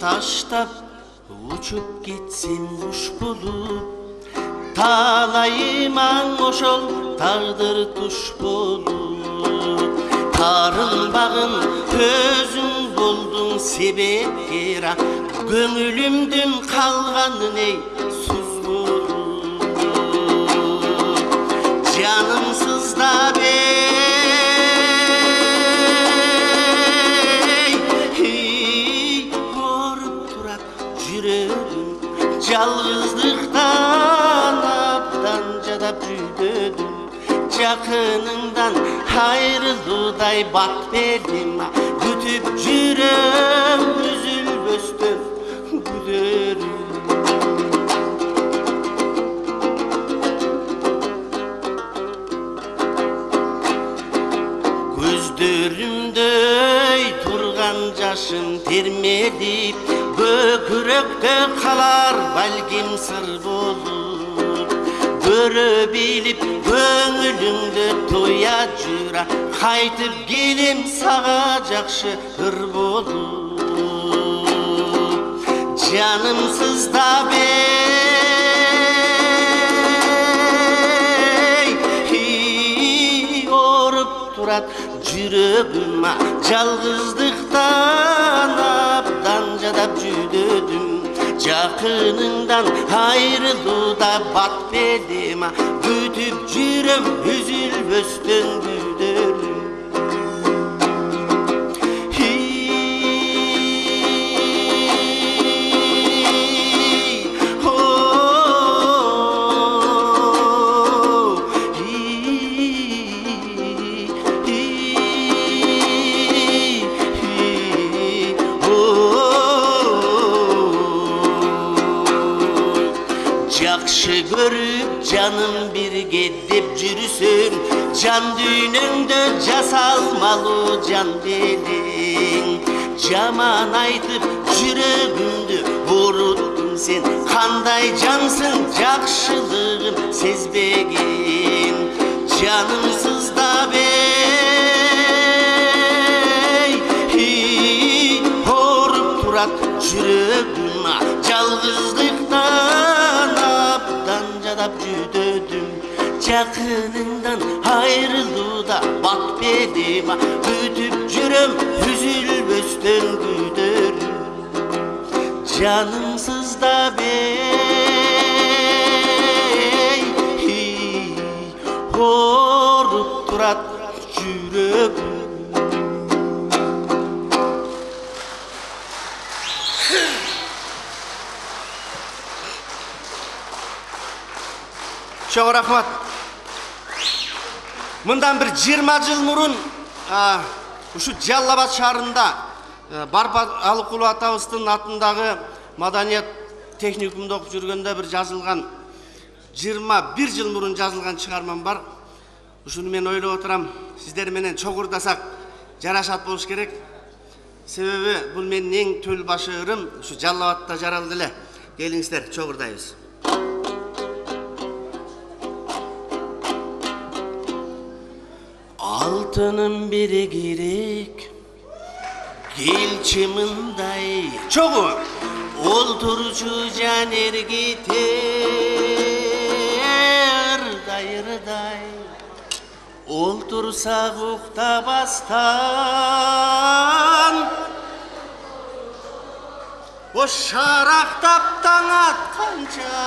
таштап учуп кетсем куш болуп, таалайман ошол тагдыр туш болуп. Тарынбагын өзүң болдуң себепкер, көңүлүмдүн калганын эй суз болуп. Жаным сыздап жалгыздыктан абдан жадап жүдөдүм. Жакыныңдан айрылуудай бат бердим, күтүп жүрөм үзүлбөстөн күдөрүм. Көздөрүмдөй турган жашым термедип, көкүрөктө калар балким сыр болуп. Көрө билип көңүлүңдө тоя жура, кайтып келем сага жакшы ыр болуп. Жаным сыздап оруп турат жүрөгүм, жалгыздыктан абдан жадап жүдөдүм. Жакыныңдан айрылууда бат бердим, күтүп жүрөм үзүлбөстөн күдөрүм. Жакшы көрүп жаным бирге деп жүрсөң, жан дүйнөңдө жасалмалуу жан белең. Жаман айтып жүрөгүмдү ооруттуң сен, кандай жансың жакшылыгын сезбеген. Жаным сыздап ооруп турат жүрөгүм, жалгыздыктан абдан жадап жүдөдүм. Жакыныңдан айрылууда бат бердим, күтүп жүрөм үзүлбөстөн күдөрүм. Жаным сыздап ооруп турат жүрөгүм. Чоң рахмат. Мындан бир 20 жыл мурун ушу Жалал Абад шаарында Барпат Алыкулов атабыздын атындагы маданият техникумда окуп жүргөндө бир жазылган, 21 жыл мурун жазылган чыгармам бар. Ушуну мен ойлоп отурам, сиздер менен чогурдасак жарашат болуш керек. Себеби бул менин эң төл башы ырым ушу Жалал Абадта жаралды эле. Келиңиздер, чогурдайбыз. Алтыным бири керек, келчи мындай чогуу олтурчу жан эргитер дайырдай. Олтурсак уктабастан, о шарактап таң атканча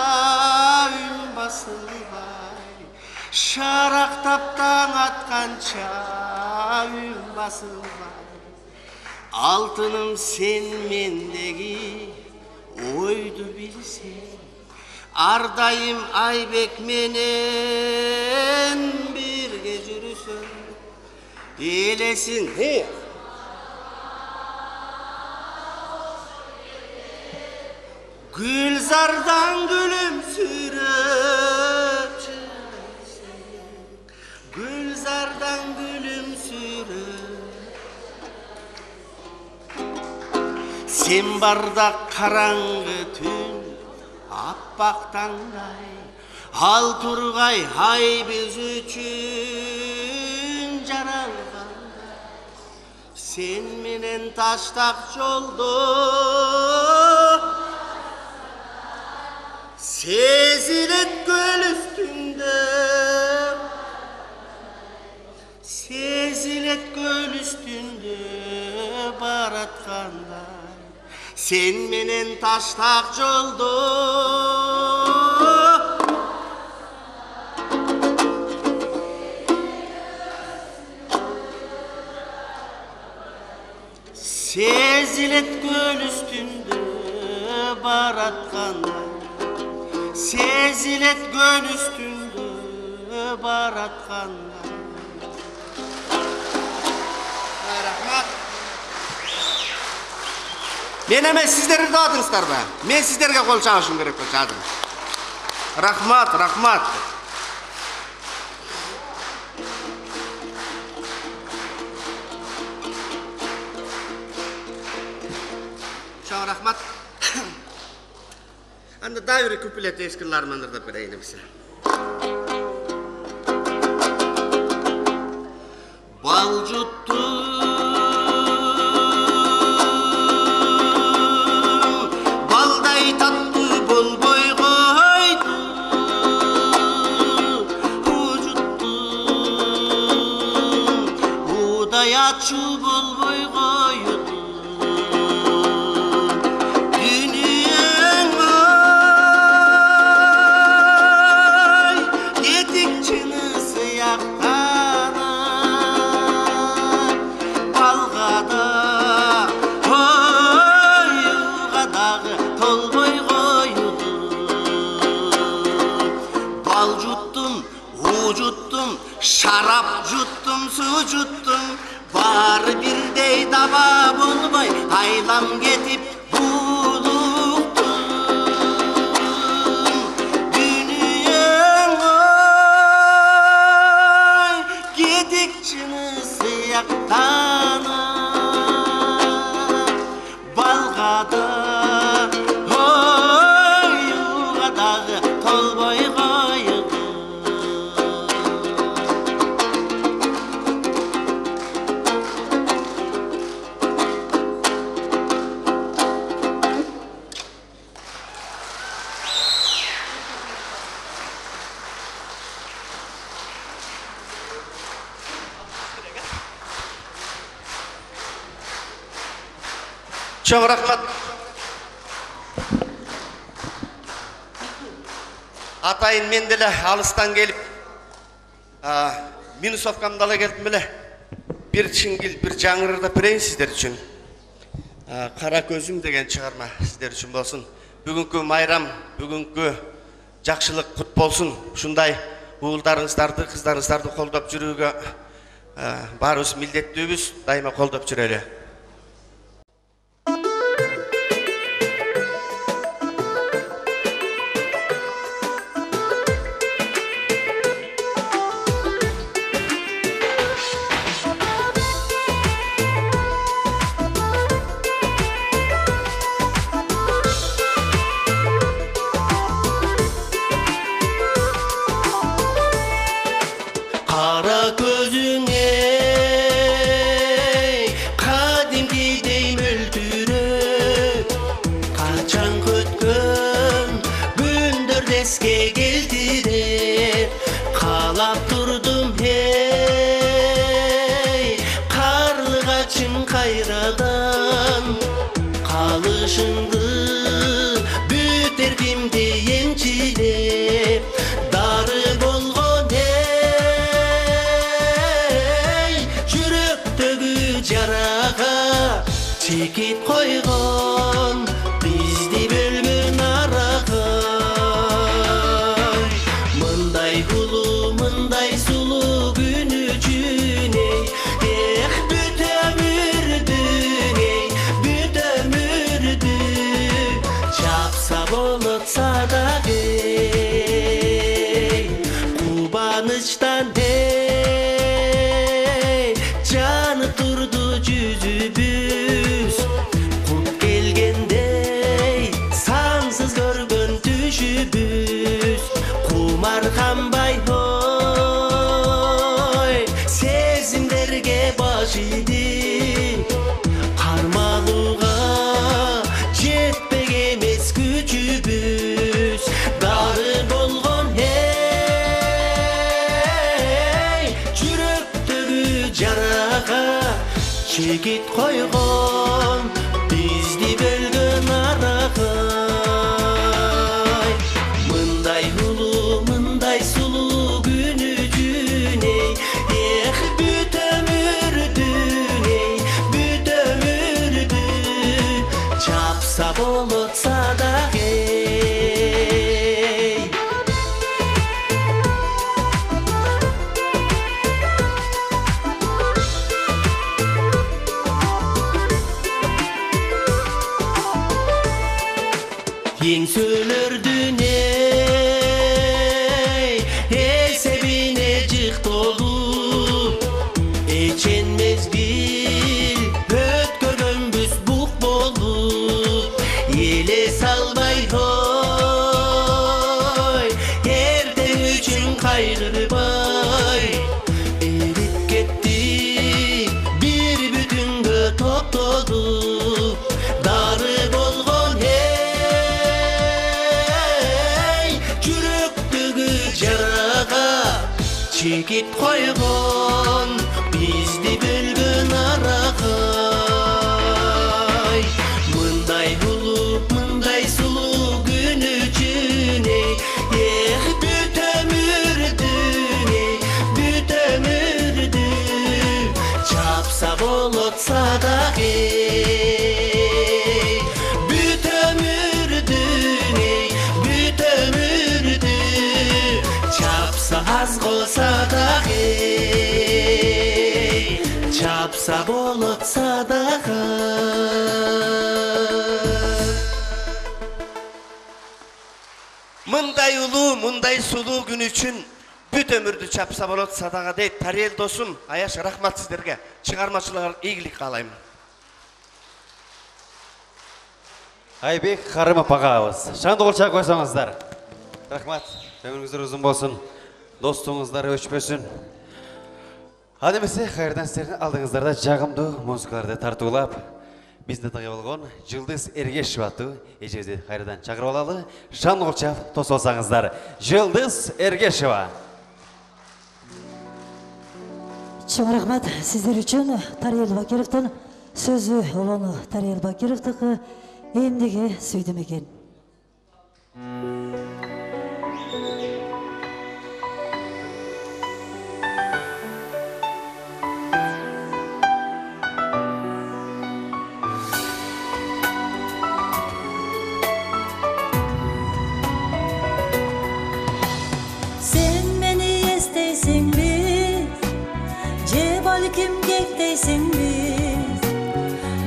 үн басылбай. Шарактап таң атканча үн басылбай. Алтыным сен мендеги ойду билсең, ардайым Айбек менен бирге жүрүсөң. Элесиң Gülzardan gülümsürüp çiğnesin, Gülzardan gülümsürüp. Sen barda karangı tün, appak tangay, al turgay hay biz üçün jaralganda. Sen menen taştak joldo sezilet göl üstünde, sezilet göl üstünde baratkanday. Sen menen taştak joldo sezilet göl üstünde baratkanday. Sezilet göl üstünde baratkanday. Rahmat. Men emes sizler dağıdыңыздар be. Men sizlerge kol çağışım gerek çağırdım. Rahmat, rahmat. Çok rahmat. Anda daha yürü küpület eskilermandır da bireydim size. Bal juttum, balday tatlı bol boy koydu. Juttum, buğday açı bol boy koydu. Şarap juttum, su juttum, bari birdey daba bulmay, haylam getip buluktum. Dünyam oy, gedikçini sıyaktana, balgada, oy, yuvadağı tolboy koydu. Çok rahmat. Atayın men dele alıstan gelip Minusovkamdala geldim bile. Bir çingil, bir жаңырда pireyin sizler için. Kara gözüm degen çıkarma sizler için bolsun. Bugünkü mayram, bugünkü жақшылық құт болсын. Şunday uğuldarыңыздарды, kızlarыңыздарды қолдап жүрүүгө барыбыз милдеттүүбүз, дайыма қолдап жүрөлү. Çekip koygan bizdi bölgün araga, mınday gulu mınday sulu gün üçün büt ömürdün çapsa bolup sadak kubanıştan canı durdu cüzübüz. Kut чекит койгон бизди бөлгөн аракай мындай улуу мындай сулуу күн үчүн эй эх бүт өмүрдүн эй бүт өмүрдүн чапса болот садак Еңсөлөрдүн эсебине жыктолуп эчен мезгил өткөргөнбүз бук болуп элес албай той эртең үчүн кайгырбай эрип кеттик бир бүтүнгө токтодук дары болгон чекит койгон бизди бөлгөн аракай мындай улуу мындай сулуу күн үчүн эй эх бүт өмүрдүн эй бүт өмүрдүн чапса болот садак эй бүт өмүрдүн эй бүт өмүрдүн чапса аз садак чапса болот садака мындай улуу мындай сулуу күн үчүн бүт өмүрдү чапса болот садага дейт Тариел досум. Аяш, рахмат сиздерге. Чыгармачылыгыңарга ийгилик каалайм. Айбек Карымов агабыз, шандыгыл чак койсоңуздар. Рахмат. Өмүрүңүздөр узун болсун. Достуңуздар өчпөсүн. Адемесе, кайрадан сиздердин алдыңыздарда жагымдуу музыкаларды тартуулап, бизди тыгып алган Жылдыз Эргешева аттуу эжебизди кайрадан чакырып алалы. Шандыгыл чак тосолсаңыздар. Жылдыз Эргешева. Чоң рахмат сиздер үчүн. Тариел Бакировдун сөзү улуну Тариел Бакировдуку эмнеге сүйдүм экен. Kim kek biz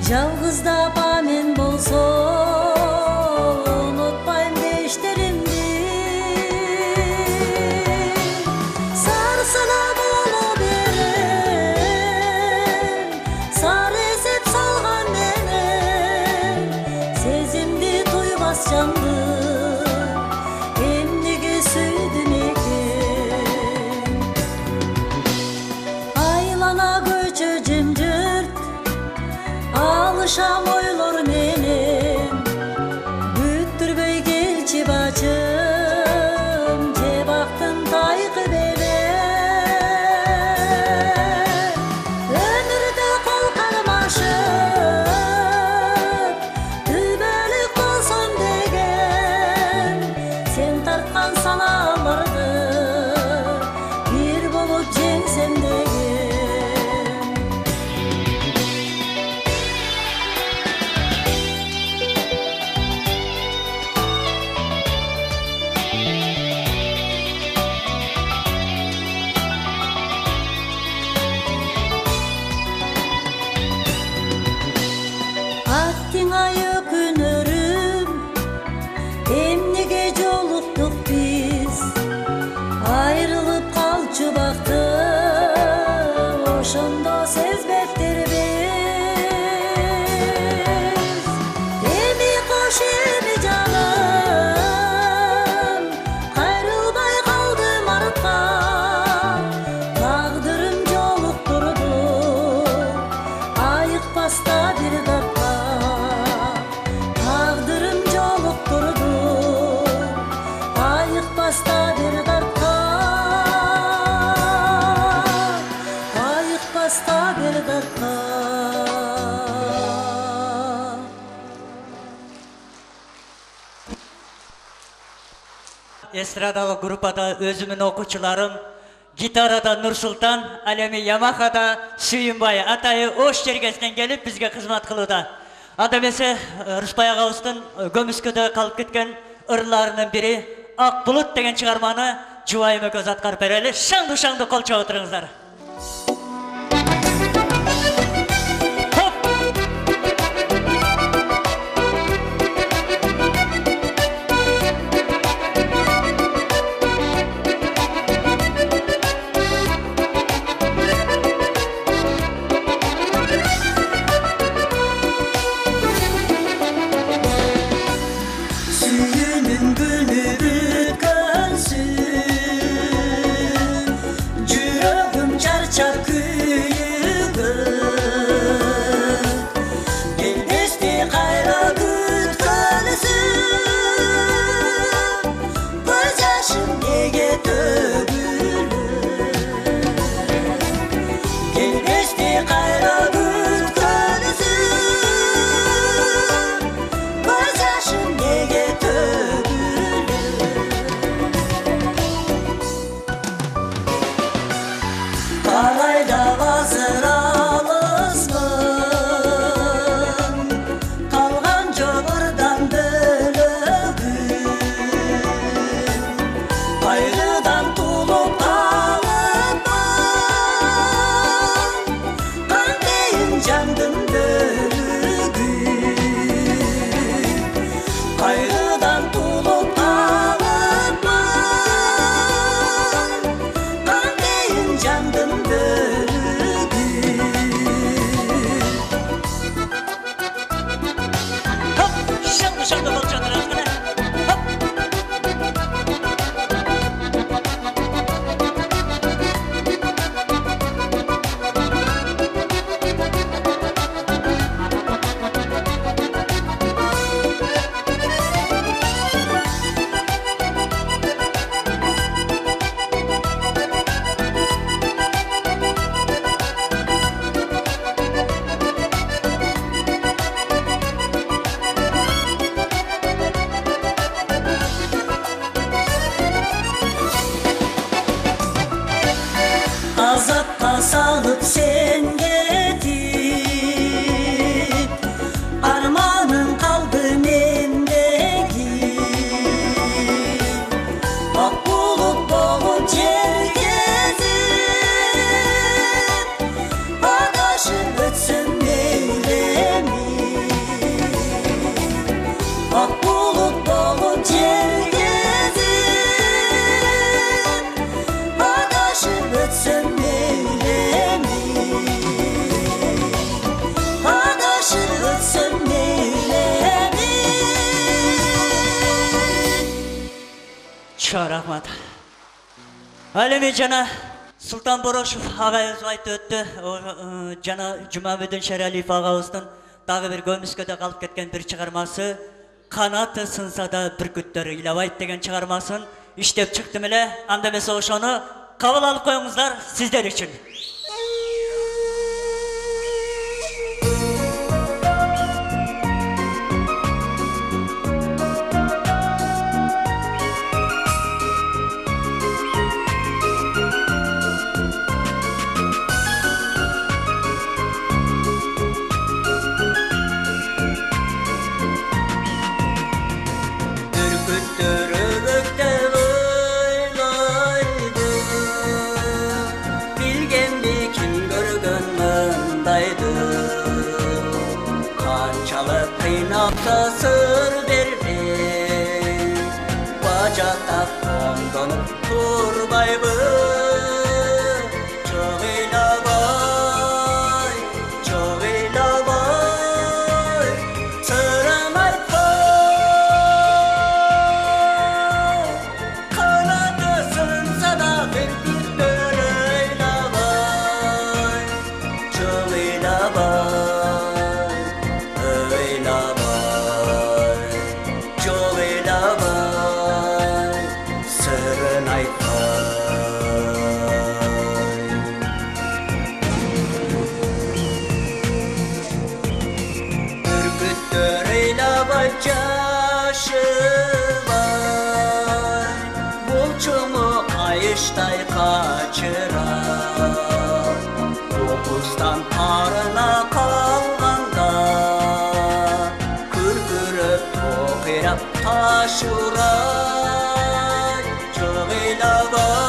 Жалгызда апамен болсо Unutmayım beşlerimdi Sarsına bolu berem Sar esip salgan menem Sezimdi tuymaz candı Emnige süydüm eken Aylana göçü cimcirt Alışam oylor menem Büttürbey gelçi bacım Cebaktın tayqı bele Ömürde kol karmaşıp Tübelik olsun degen Sen tartkan sanalardı Bir bolup jengsem degen Ayık basta bir darka эстрадалық группада өзімін оқучыларым, гитарада Нұрсұлтан, әлемі Ямахада Сүйінбай атайы ош жергесінен келіп бізге қызмат қылуда. Адамесе Рыспай ағауыстың көміскөде қалып кеткен ұрларының бірі Ақ бұлыт деген шығарманы жұбайыма көз атқарып берелі. Шаңды қол чоқ отырыңыздар. Azapta salıp sen gidip armanın kaldı mendeki Bak bulup bulup yer gezip adaşın ötsün neylemi Bak bulup bulup yer gezip adaşın ötsün Рахмат. Әлеме жана Сұлтан Борошев ағайыз айтты өтті. Жана Жұмабедін Шерәлиев ағауыздың дағы бір көміскөде қалып кеткен бір шығармасы «Қанаты сынса да бүркіттер илабайт» деген шығармасын іштеп шықты міле. Андамесе ошоны қабыл алып қойыңыздар сіздер үшін. Sır verdi Bacata kondonup turbaydı Çok ilabay Çok ilabay Sırım aytmay Kanadı sınsa da bir ilabay Çok ilabay Sırın aytmay kaçıran Dokuzdan arına kalganda Kırgırıp toqirap taşuray Çoğilabay,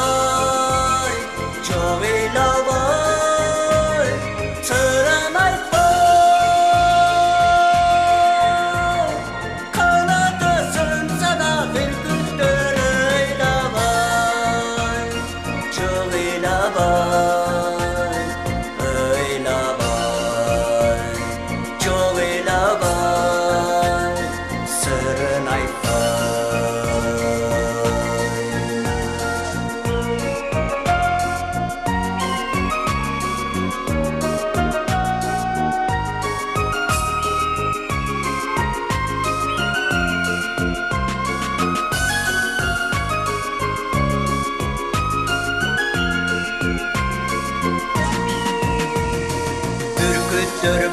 çoğilabay Sırın aytbay Kanadı sönse da bir gündür öylabay Çoğilabay, öylabay Çoğilabay Sırın aytbay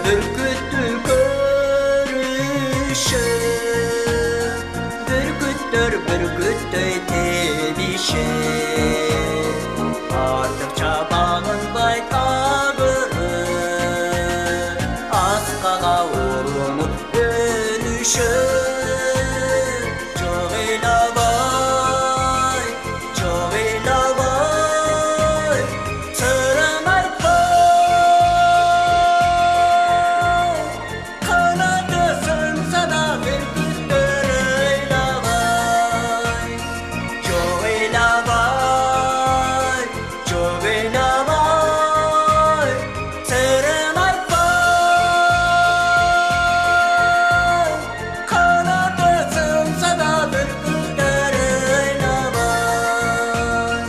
Bürküttür görüşü Bürküttür tebişi Artık çabağın baytağırı Asqağa urunup dönüşü Çoğilabay, çoğilabay Sırın aytbay Kanadı sönse da bir gündür öylabay Çoğilabay, çoğilabay Sırın aytbay Kanadı sönse da bir gündür öylabay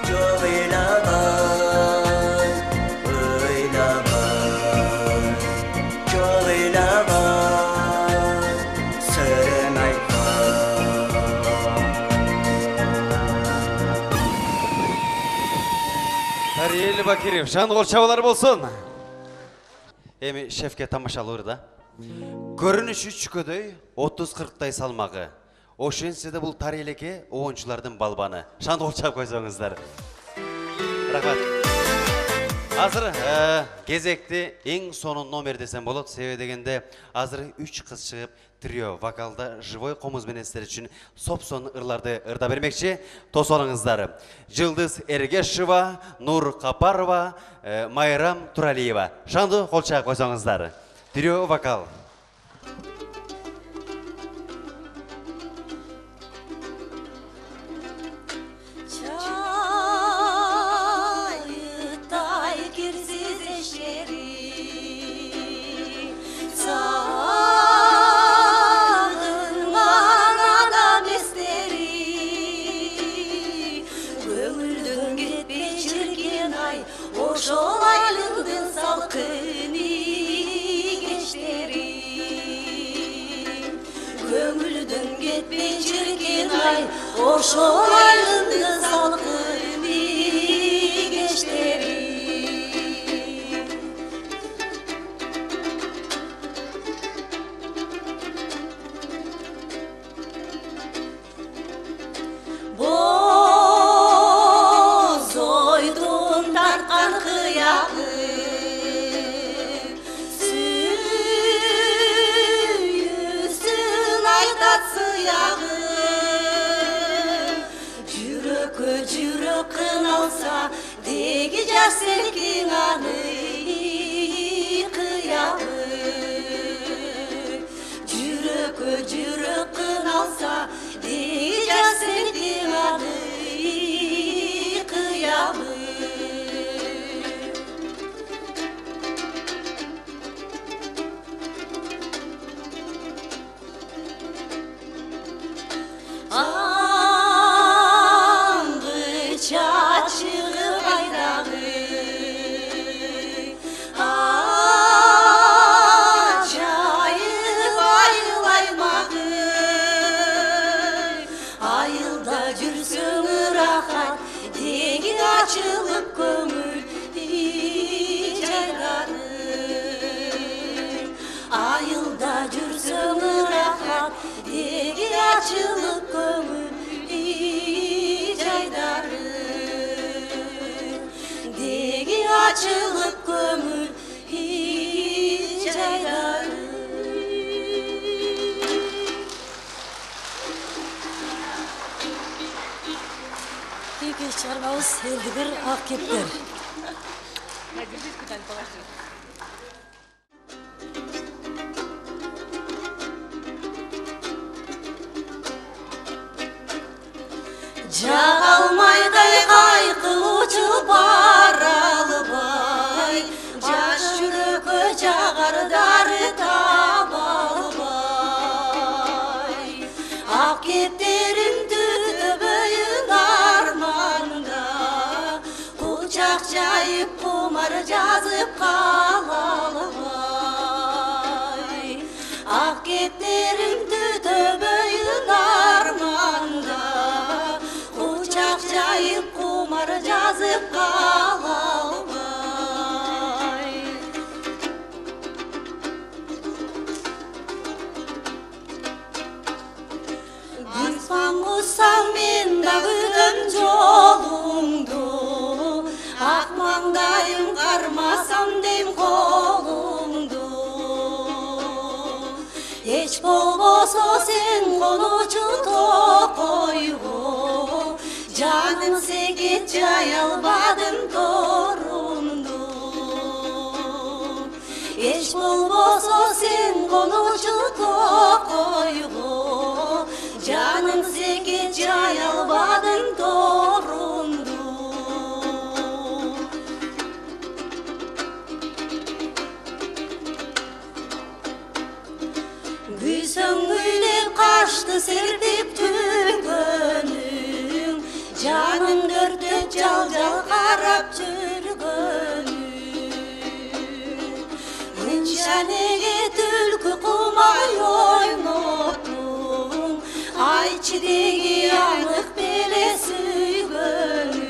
Çoğilabay, öylabay Çoğilabay Sırın aytbay Тарелі Бакирев, шаңғыл чабалар болсын. Эми шефке тамашалыр да. Көрүнүшү чүкөдөй 30-40тай салмагы. Ошентсе бул тарелеке оончулардын балбаны. Шаңғыл чап койсоңуздар. Рахмат. Азыр кезекти эң сонун номер десем болот. Себеби дегенде азыр 3 кыз чыгып трио вокалда живой комуз менен сиздер үчүн сопсон ырларды ырда бермекчи. Тосолуңуздар. Жылдыз Эргешева, Нур Капарова, Майрам Туралиева. Шанду колча койсоңуздар. Трио вокал. Çayıtay kirsiz eşleri Sağırgan adam esleri Gömüldün gitme çirkin ay Oşol aylındın salkını geçleri Gömüldün gitme çirkin ay Oşol aylındın salkını geçleri Bozoydun tartkan kıyağı Süyüsün aytat sıyağı Jürök kınalsa Degi jaselkin anı kıyağı Jürök kınalsa Degi jaselkin anı kıyağı Angı çaçığı bayrağı Acayip ayılaymağı Ayılda жүrsün rahat Degi açılıp kömür çayları Ayılda жүrsün rahat Degi açılıp kömür çayları açılıp kömür hiç aydarı. İlk çıkarmamız Seldigir Akkepler. Жағалмайдай қайқылушы баралбай, жас жүрекке жағардары табалбай. Ақ кеттерім түтібейін арманда, құлчақ жайып құмар жазып қалалбай. Ақ кеттерім түтібейін арманда, жайып құмар жазып қалалбай. Аспан құссаң мен да күтім жолыңды, ақ маңдайым қармасам дейм қолыңды. Еш болбосо сен қонучу тоқойғы, canım sekit jay albadım torundu. Eş bolboso sen konuşu tokoygu, canım sekit jay albadım torundu. Güsün güylep kaçtı serpip tügönü, canım dörtte jal qarap жүргөнүм. Мынчанеге түлкү кумай ойноттум, айчидеги анық беле сүйгөнүм.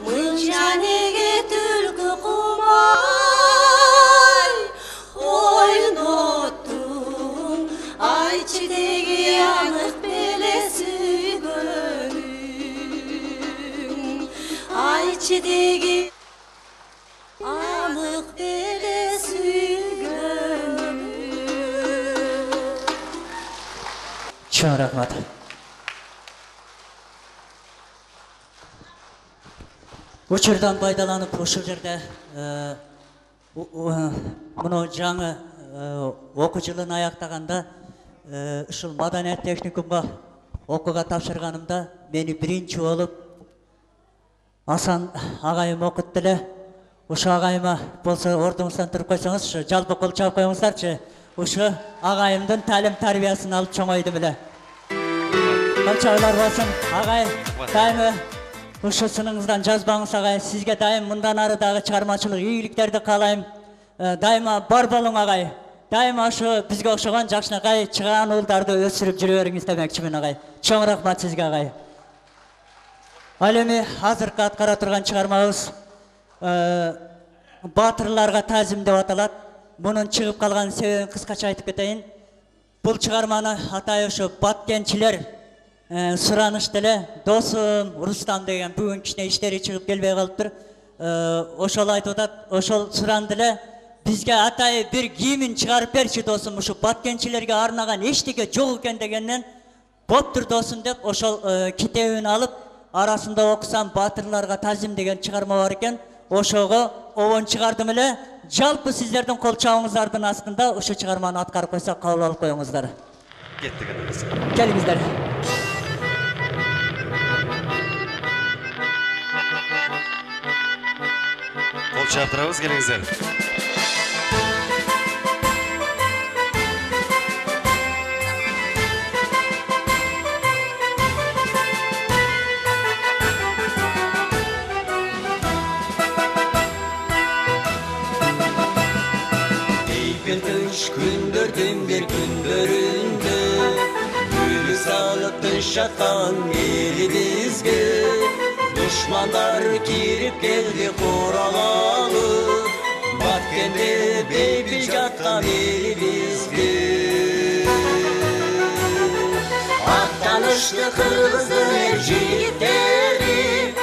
Мынчанеге түлкү кумай ойноттум, айчидеги анық беле içideki anık bile sügönüm. Çok rahmat. Uçurdan пайдаланып ушул жерде муну жаңы окуу жылын аяктаганда ушул маданият техникумга окууга тапшырганымда мени биринчи болуп Асан агайым окутту эле. Ошо агайыма болсо ордуңуздан туруп койсоңуз, ушу жалпы кол чаап коюңуздарчы. Ушу агайымдын талим тарбиясын алып чоңойдум эле. Калчалар болсун, агай, дайым ушу сыныңыздан жазбаңыз агай. Сизге дайым мындан ары дагы чыгармачылык ийгиликтерди каалайм. Дайыма бар болуң агай. Дайыма ушу бизге окшогон жакшынакай чыгаан уулдарды өсүрүп жүрө бериңиз демекчимин агай. Чоң рахмат сизге агай. Ал эми азыркы аткара турган чыгармабыз батырларга тазим деп аталат. Мунун чыгып калган себебин кыскача айтып кетейин. Бул чыгарманы атай ошо баткенчилер суранышты эле. Досум Рустам деген бүгүн кичине иштери чыгып келбей калыптыр. Ошол айтып атат, ошол суранды эле. Бизге атай бир кийимин чыгарып берчи досум, ушу баткенчилерге арнаган эчтеке жок экен дегенден, боптур досум деп ошол китебин алып арасында окусам батырларга тазим деген чыгарма бар экен. Ошого обон чыгардым эле. Жалпы сиздердин кол чабыңыздардын астында ушу чыгарманы аткарып койсок кабыл алып коюңуздар. Кеттик анабыз. Келиңиздер. Кол чаптырабыз, келиңиздер. Gündürdün bir gündüründü, gülü salıp dış atan yerimizge. Düşmanlar girip geldi koralalı, Batkende beybil jatkan yerimizge. Attanıştı kırgızın er jigitleri,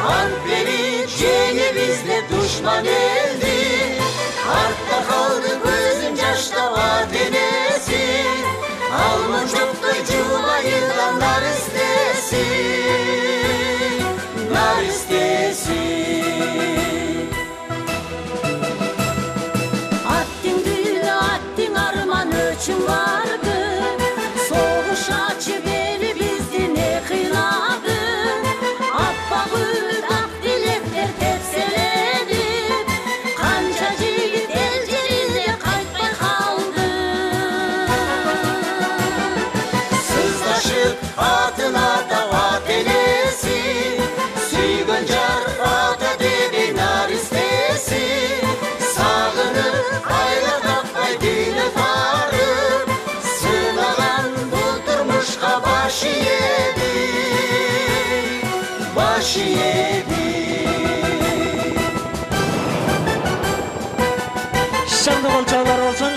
Hanperi jengibizde düşman eldi. Artta kaldı gözüm yaşta vadenesi. Alman çoktu cumayıdan nar istesi. Nar istesi. Attın gülü attın arman ölçün vardı. Soğuş açı beri bizi ne kınadı. Appa gül ak dilekler tepselenip. Kanca yiğit elcerinde kayıtmay kaldı. Sızlaşıp atına da vatelesi. Süygün car ata dedi nar istesi. Sağınıp ayla tapmay dini farıp. Sınalan buldurmuşka başı yedi. Başı yedi. Şanlı kolçaklar olsun.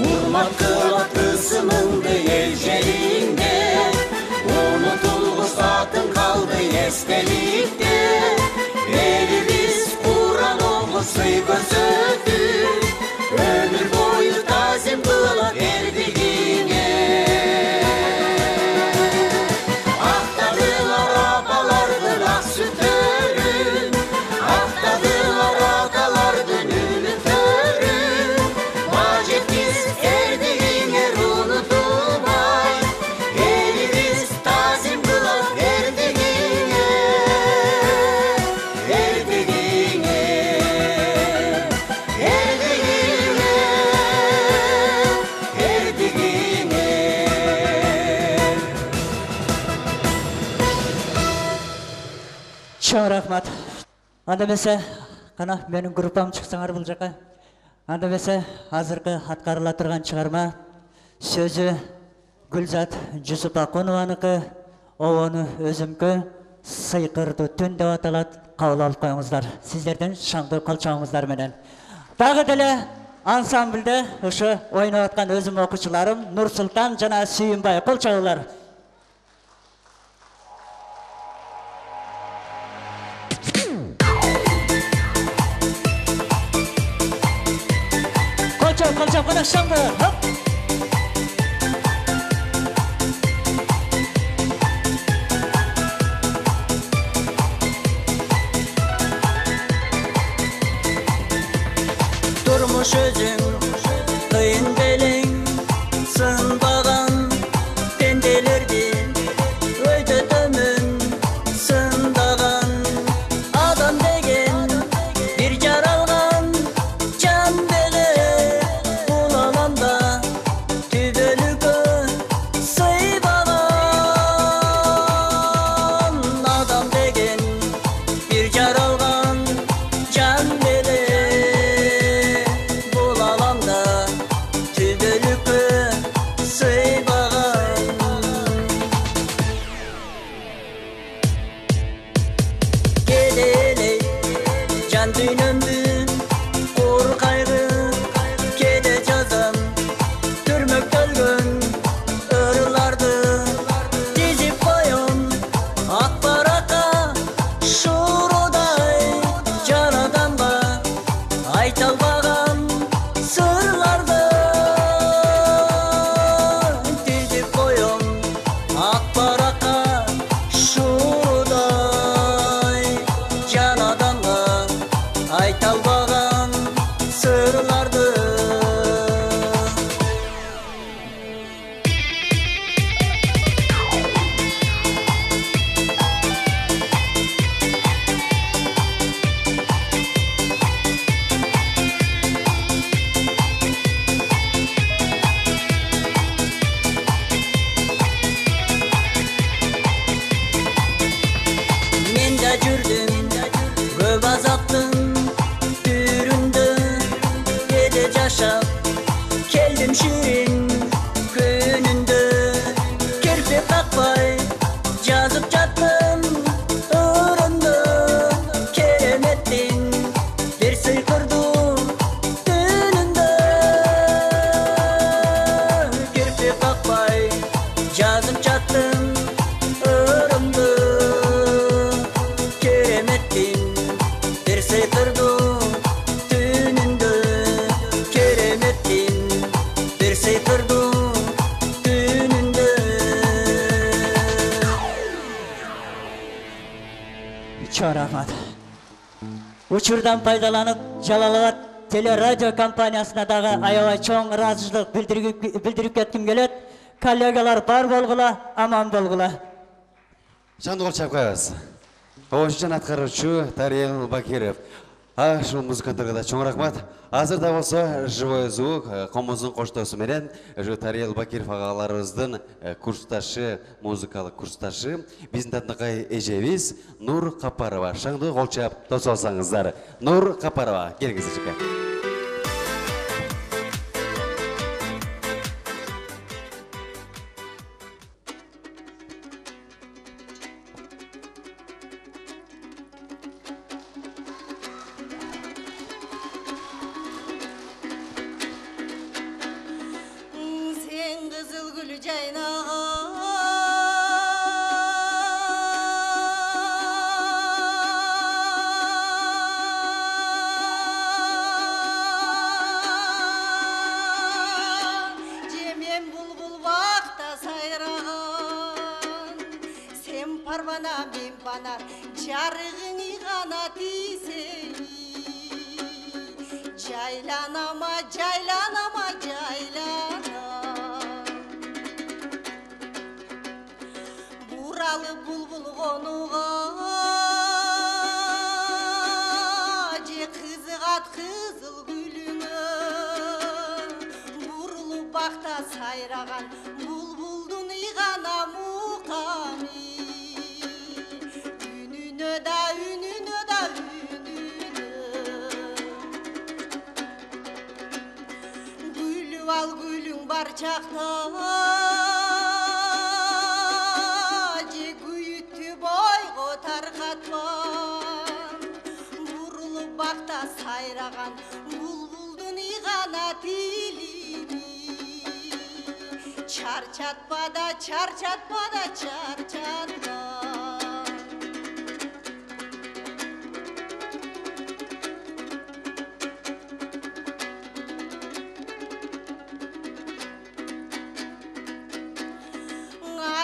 Urman kıvat ısımındı elcerinde. Unutulmuş zatın kaldı estelikte. Elimiz Kur'an oku gözüdü. Ömür boyu tazim kıla verdiğine. Aktadılar abalardın ak sütörün. Aktadılar atalardın ümütörün. Vaciptiz erdiğine unutulmay. Elimiz tazim kıla verdiğine. Verdiğine. Verdiğine. Verdiğine. Çok rahmat. Anda bese, kana benim grupam çıksаңар бұл жаққа. Anda bese, hazırkı atkarıla тұрған шығарма. Sözü Gülzat Жүсіпақонованікі, оны өзімкі сыйқырды түн деп аталады. Қаулы алып қойыңыздар. Сіздерден шаңды қолшауыңыздар менен. Тағы деле ансамбльде ұшы ойнап атқан өзім оқушыларым Нұрсұлтан жана Сүйінбай қолшаулар. Kolçak bana şanlı. Hop. Durmuş özün kıyın belin sınbağan pendelerdi öde dömün sındağan adam degen bir caralgan can bele bulalanda tübölükö sıybalan adam degen bir caralgan can bele bulalanda tübölükö sıybalan Kedele can düynömdü kur kaygı kede cazam türmök tölgön ırılardı dizip koyun akbaraka şuruday can adamga aytalbagan sırlardı dizip koyun akbaraka şuruday can adamga Чоң рахмат. Учурдан пайдаланып, Жалал-Абад телерадио компаниясына дагы аябай чоң ыраазычылык билдирип кетким келет. Коллегалар бар болгула, аман болгула. Шаңды қол чапқайыз. Оғышчан атқарушы Тариел Бакиров. Шул музыканттарға да чоң рахмат. Азыр да болса живой звук, қомыздың қоштаусы менен Тариел Бакиров ағаларымыздың курсташы, музыкалық курсташы, біздің татынақай ежевіз Нур Қапарова. Шаңды қол чап тосалсаңыздар. Нур Қапарова, келіңіз жеке.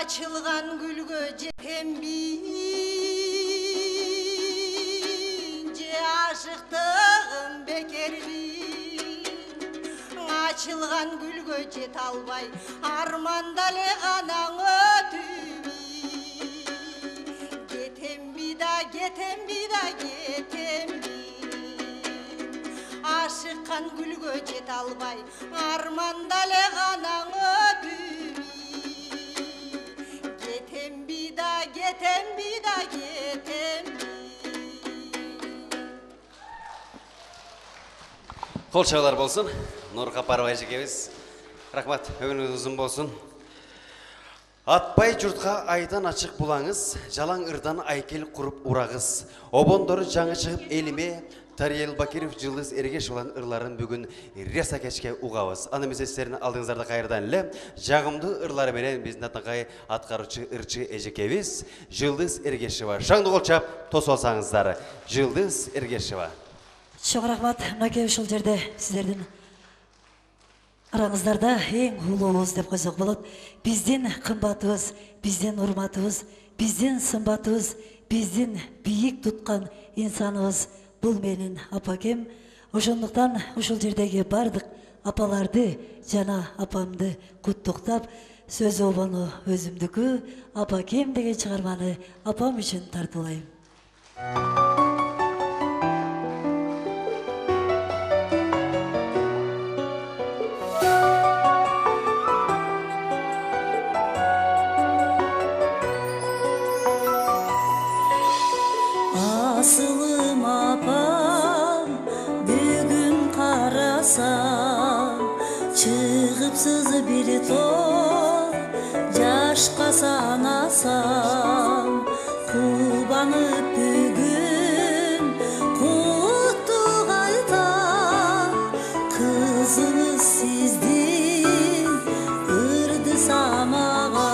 Açılgan gülgö cetembiince aşıktığım bekerbin. Açılgan gülgö cet albay armandale ganan ötübin. Getembi da aşıkkan gülgö cet albay armandale ganan ötübin. Getembi da. Қол шағалар болсын. Нұр Қапарова жекеміз. Рахмат, өміріңіз ұзын болсын. Атпай жұртқа айдан ашық бұлаңыз, жалаң ырдан айкел құрып урағыз. Обондоры жаңы шығып еліме, Тариел Бакиров жылдыз ергеш olan ырларын бүгін реса кешке уғауыз. Аны месестерін алдыңыздарды қайырдан әлі, жағымды ырлары менен біздің атынғай атқарушы ырчы әжекевіз Жылдыз Ергешева. Шаңды қол чап, тос олсаңыздар. Жылдыз Ергешева. Чоң рахмат, мынакей ушул жерде сіздердің араңыздарда ең ұлуыңыз деп қойсақ болады. Бізден қымбатыбыз, бізден урматыбыз, бізден сымбатыбыз, бізден биік тұтқан инсаныбыз бұл менің апакем. Ошондуктан ушул жердеги бардык апаларды жана апамды куттуктап, сөз обону өзүмдүкү, апакем деген чыгарманы апам үчүн тартуулайм. Asılım apam bugün karasam çıgıpsız bir toy yaşka sanasam kubanıp bugün kuttu aytam kızınız sizdin ırdı samağa.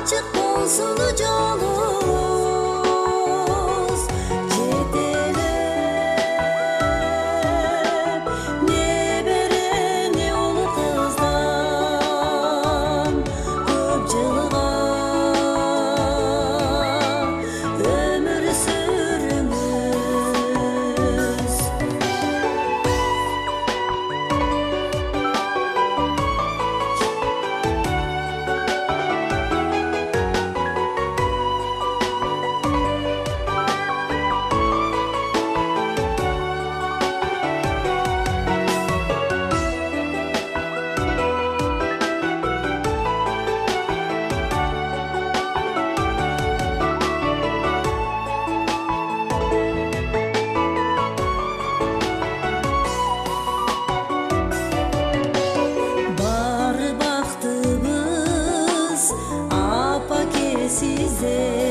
ачык болсун жолубуз жетелеп не берем не улуу кыздан көп жылга өмүр сүрүңүз. Бар бактыбыз апа ке сизде